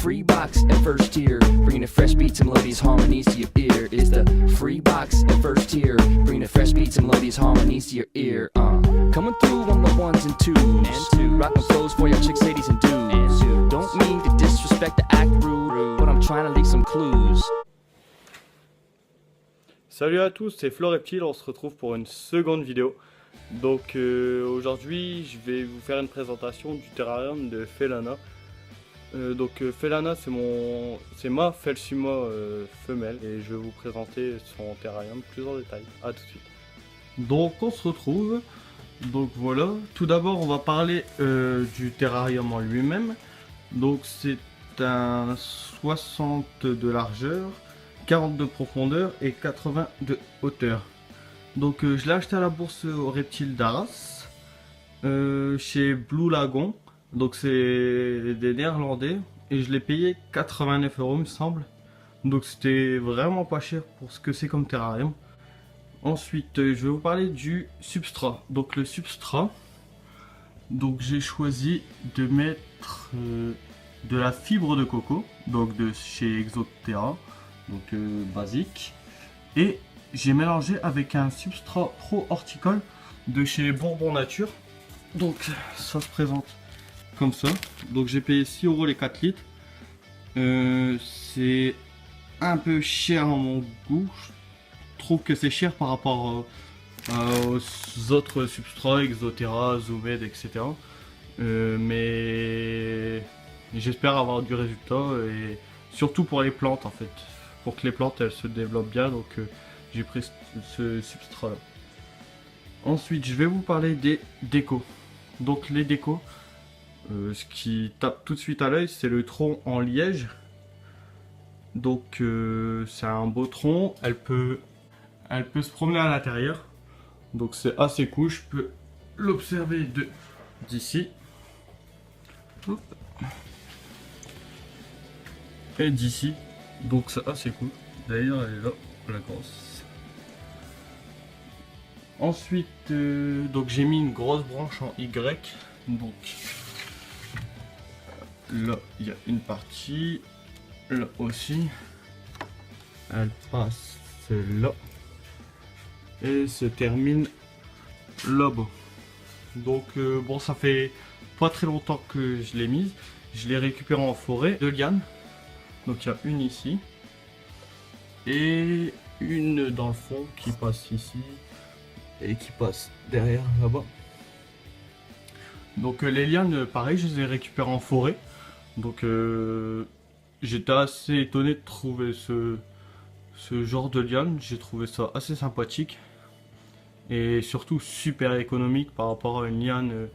free box at first tier, bringing the fresh beats and melodies, harmonies to your ear. Is the free box at first tier, bringing the fresh beats and melodies, harmonies to your ear. Coming through on the ones and twos, rockin' flows for your chicks, ladies and dudes. Don't mean to disrespect, to act rude, but I'm trying to leave some clues. Salut à tous, c'est Floreptile, on se retrouve pour une seconde vidéo. Donc aujourd'hui je vais vous faire une présentation du terrarium de Felana. Felana c'est ma Phelsuma femelle et je vais vous présenter son terrarium plus en détail. A tout de suite. Donc on se retrouve. Donc voilà, tout d'abord on va parler du terrarium en lui-même. Donc c'est un 60 de largeur, 40 de profondeur et 80 de hauteur. Donc je l'ai acheté à la bourse aux reptiles d'Arras, chez Blue Lagoon. Donc c'est des Néerlandais et je l'ai payé 89 € il me semble. Donc c'était vraiment pas cher pour ce que c'est comme terrarium. Ensuite je vais vous parler du substrat. Donc le substrat, donc j'ai choisi de mettre de la fibre de coco, donc de chez Exoterra, donc basique, et j'ai mélangé avec un substrat pro horticole de chez Bourbon Nature. Donc ça se présente comme ça. Donc j'ai payé 6 € les 4 litres. C'est un peu cher à mon goût. Je trouve que c'est cher par rapport aux autres substrats, Exoterra, Zoomed, etc. Mais j'espère avoir du résultat, et surtout pour les plantes en fait. Pour que les plantes elles se développent bien, donc j'ai pris ce substrat là. Ensuite je vais vous parler des décos. Donc les décos, ce qui tape tout de suite à l'œil, c'est le tronc en liège. Donc c'est un beau tronc, elle peut se promener à l'intérieur, donc c'est assez cool. Je peux l'observer d'ici et d'ici, donc c'est assez cool. D'ailleurs elle est là, la grosse. Ensuite donc j'ai mis une grosse branche en Y. Donc là il y a une partie, là aussi elle passe là et se termine là-bas. Donc bon, ça fait pas très longtemps que je l'ai mise. Je l'ai récupérée en forêt de lianes. Donc il y a une ici et une dans le fond qui passe ici et qui passe derrière là-bas. Donc les lianes, pareil, je les ai récupérées en forêt. Donc j'étais assez étonné de trouver ce genre de lianes. J'ai trouvé ça assez sympathique et surtout super économique par rapport à une liane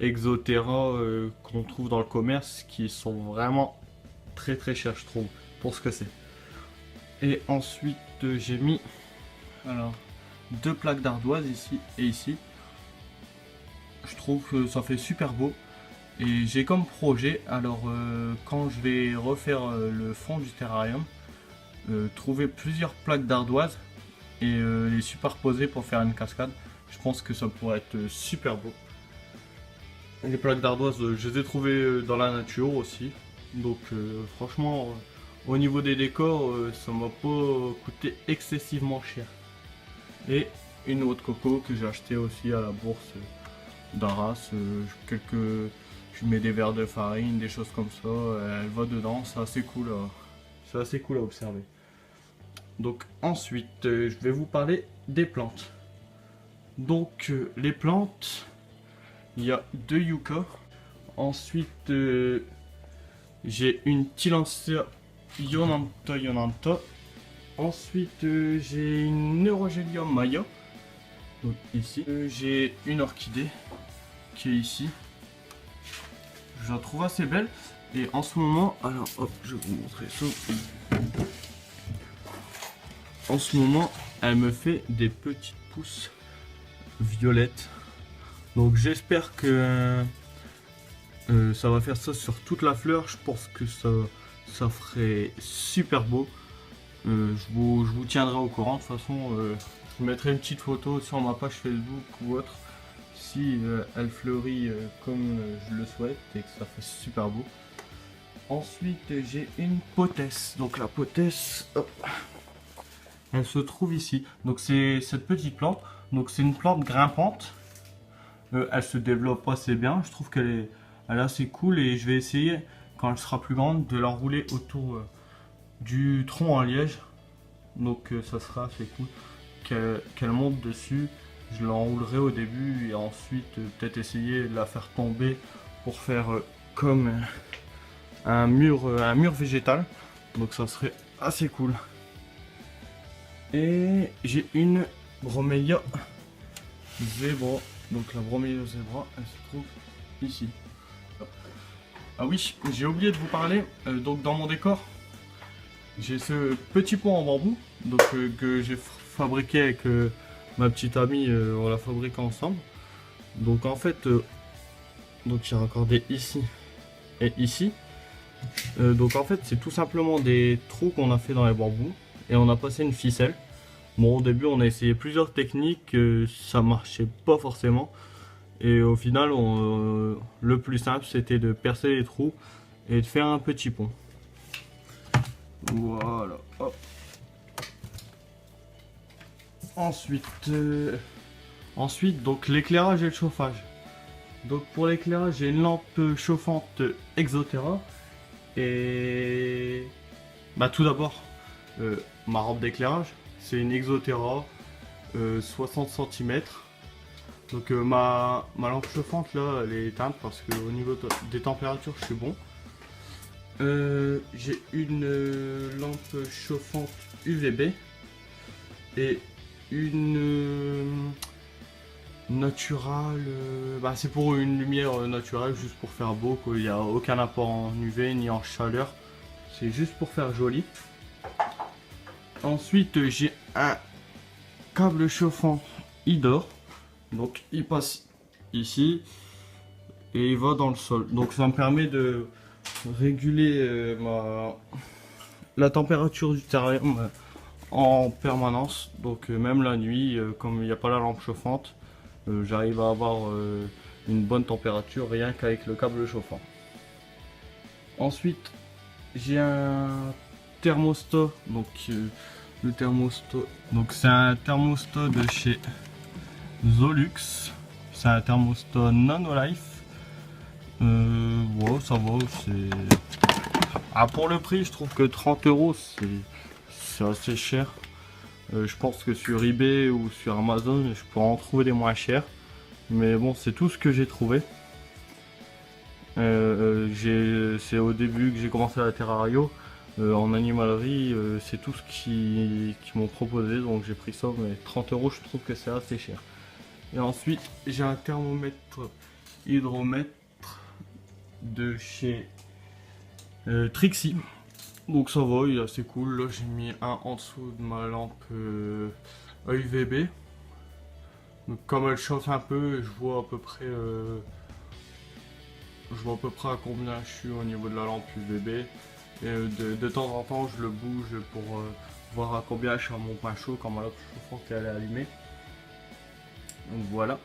Exoterra qu'on trouve dans le commerce, qui sont vraiment très chères, je trouve, pour ce que c'est. Et ensuite j'ai mis alors 2 plaques d'ardoise ici et ici. Je trouve que ça fait super beau et j'ai comme projet, alors quand je vais refaire le fond du terrarium, trouver plusieurs plaques d'ardoise et les superposer pour faire une cascade. Je pense que ça pourrait être super beau. Les plaques d'ardoise, je les ai trouvées dans la nature aussi. Donc franchement, au niveau des décors, ça m'a pas coûté excessivement cher. Et une autre coco que j'ai acheté aussi à la bourse d'Arras. Je mets des verres de farine, des choses comme ça. Elle va dedans, c'est assez cool. C'est assez cool à observer. Donc ensuite, je vais vous parler des plantes. Donc les plantes, il y a 2 yucca. Ensuite, j'ai une Tillandsia ionanta. Ensuite, j'ai une Neurogelium maya. Donc ici, j'ai une orchidée qui est ici. Je la trouve assez belle. Et en ce moment, alors hop, je vais vous montrer ça. En ce moment, elle me fait des petites pousses violettes. Donc j'espère que ça va faire ça sur toute la fleur. Je pense que ça ferait super beau. Je vous tiendrai au courant. De toute façon, je mettrai une petite photo sur ma page Facebook ou autre si elle fleurit comme je le souhaite et que ça fait super beau. Ensuite, j'ai une potesse. Donc la potesse, hop, elle se trouve ici. Donc c'est cette petite plante. Donc c'est une plante grimpante. Elle se développe assez bien. Je trouve elle est assez cool et je vais essayer, quand elle sera plus grande, de l'enrouler autour du tronc en liège. Donc ça sera assez cool qu'elle monte dessus. Je l'enroulerai au début et ensuite peut-être essayer de la faire tomber pour faire comme un mur végétal. Donc ça serait assez cool. Et j'ai une bromélia zébra. Donc la bromélia zébra, elle se trouve ici. Ah oui, j'ai oublié de vous parler. Donc dans mon décor, j'ai ce petit pont en bambou, donc que j'ai fabriqué avec ma petite amie. On l'a fabriqué ensemble. Donc en fait, donc j'ai raccordé ici et ici. Donc en fait, c'est tout simplement des trous qu'on a fait dans les bambous et on a passé une ficelle. Bon, au début, on a essayé plusieurs techniques, ça marchait pas forcément. Et au final, le plus simple, c'était de percer les trous et de faire un petit pont. Voilà. Hop. Ensuite, donc l'éclairage et le chauffage. Donc pour l'éclairage, j'ai une lampe chauffante Exotera. Et bah, tout d'abord, ma robe d'éclairage, c'est une Exotera 60 cm. Donc ma lampe chauffante là, elle est éteinte parce qu'au niveau des températures, je suis bon. J'ai une lampe chauffante UVB et une naturale. Bah, c'est pour une lumière naturelle, juste pour faire beau, quoi. Il n'y a aucun apport en UV ni en chaleur. C'est juste pour faire joli. Ensuite, j'ai un câble chauffant Idor. Donc il passe ici et il va dans le sol. Donc ça me permet de réguler la température du terrarium en permanence. Donc même la nuit, comme il n'y a pas la lampe chauffante, j'arrive à avoir une bonne température rien qu'avec le câble chauffant. Ensuite, j'ai un thermostat. Donc le thermostat, donc c'est un thermostat de chez Zolux. C'est un thermostat Nanolife. Ouais, ça va. Pour le prix, je trouve que 30 €, c'est assez cher. Je pense que sur eBay ou sur Amazon, je pourrais en trouver des moins chers. Mais bon, c'est tout ce que j'ai trouvé. C'est au début que j'ai commencé à la Terrario. En animalerie, c'est tout ce qu'ils m'ont proposé. Donc j'ai pris ça. Mais 30 €, je trouve que c'est assez cher. Et ensuite, j'ai un thermomètre hydromètre de chez Trixie. Donc ça va, il est assez cool. Là, j'ai mis un en dessous de ma lampe UVB. Donc comme elle chauffe un peu, je vois à peu près à combien je suis au niveau de la lampe UVB. Et de temps en temps, je le bouge pour voir à combien je suis à mon pain chaud quand ma lampe chauffante elle est allumée. Donc voilà.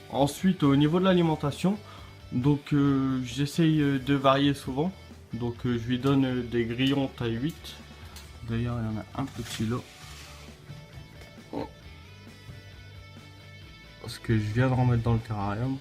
Ensuite, au niveau de l'alimentation, donc j'essaye de varier souvent. Donc je lui donne des grillons taille 8. D'ailleurs, il y en a un petit là. Oh. Parce que je viens de remettre dans le terrarium.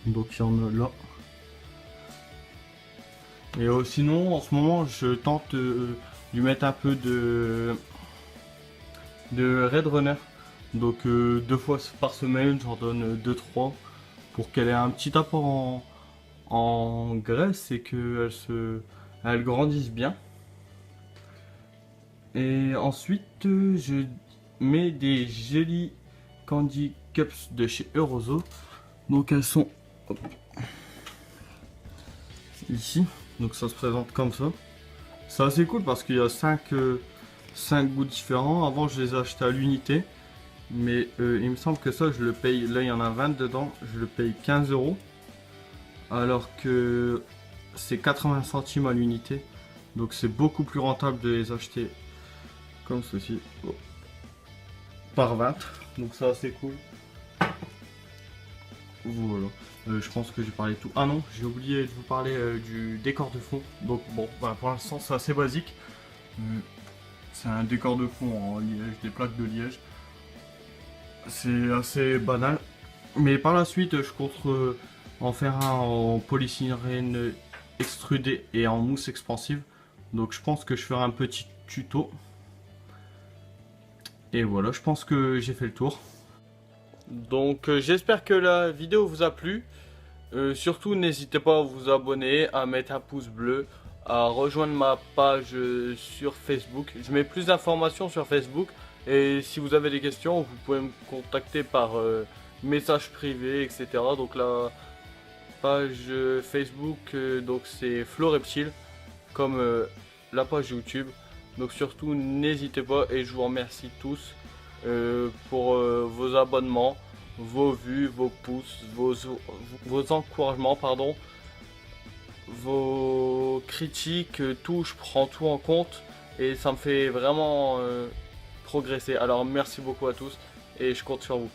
Donc il y en a là. Et sinon, en ce moment, je tente de lui mettre un peu de Red Runner. Donc 2 fois par semaine, j'en donne 2-3 pour qu'elle ait un petit apport en graisse et qu'elle grandisse bien. Et ensuite, je mets des Jelly Candy Cups de chez Eurozo. Donc elles sont ici. Donc ça se présente comme ça. C'est assez cool parce qu'il y a 5 goûts différents. Avant, je les achetais à l'unité. Mais il me semble que ça, je le paye. Là, il y en a 20 dedans. Je le paye 15 €. Alors que c'est 80 centimes à l'unité. Donc, c'est beaucoup plus rentable de les acheter comme ceci. Oh. Par 20. Donc, c'est assez cool. Voilà. Je pense que j'ai parlé de tout. Ah non, j'ai oublié de vous parler du décor de fond. Donc bon, bah, pour l'instant c'est assez basique. C'est un décor de fond en liège, des plaques de liège. C'est assez banal. Mais par la suite, je compte en faire un en polystyrène extrudé et en mousse expansive. Donc je pense que je ferai un petit tuto. Et voilà, je pense que j'ai fait le tour. Donc j'espère que la vidéo vous a plu. Surtout n'hésitez pas à vous abonner, à mettre un pouce bleu, à rejoindre ma page sur Facebook. Je mets plus d'informations sur Facebook. Et si vous avez des questions, vous pouvez me contacter par message privé, etc. Donc la page Facebook, donc c'est Floreptile, comme la page YouTube. Donc surtout n'hésitez pas et je vous remercie tous pour vos abonnements, vos vues, vos pouces, vos encouragements, pardon, vos critiques, tout, je prends tout en compte et ça me fait vraiment progresser. Alors merci beaucoup à tous et je compte sur vous.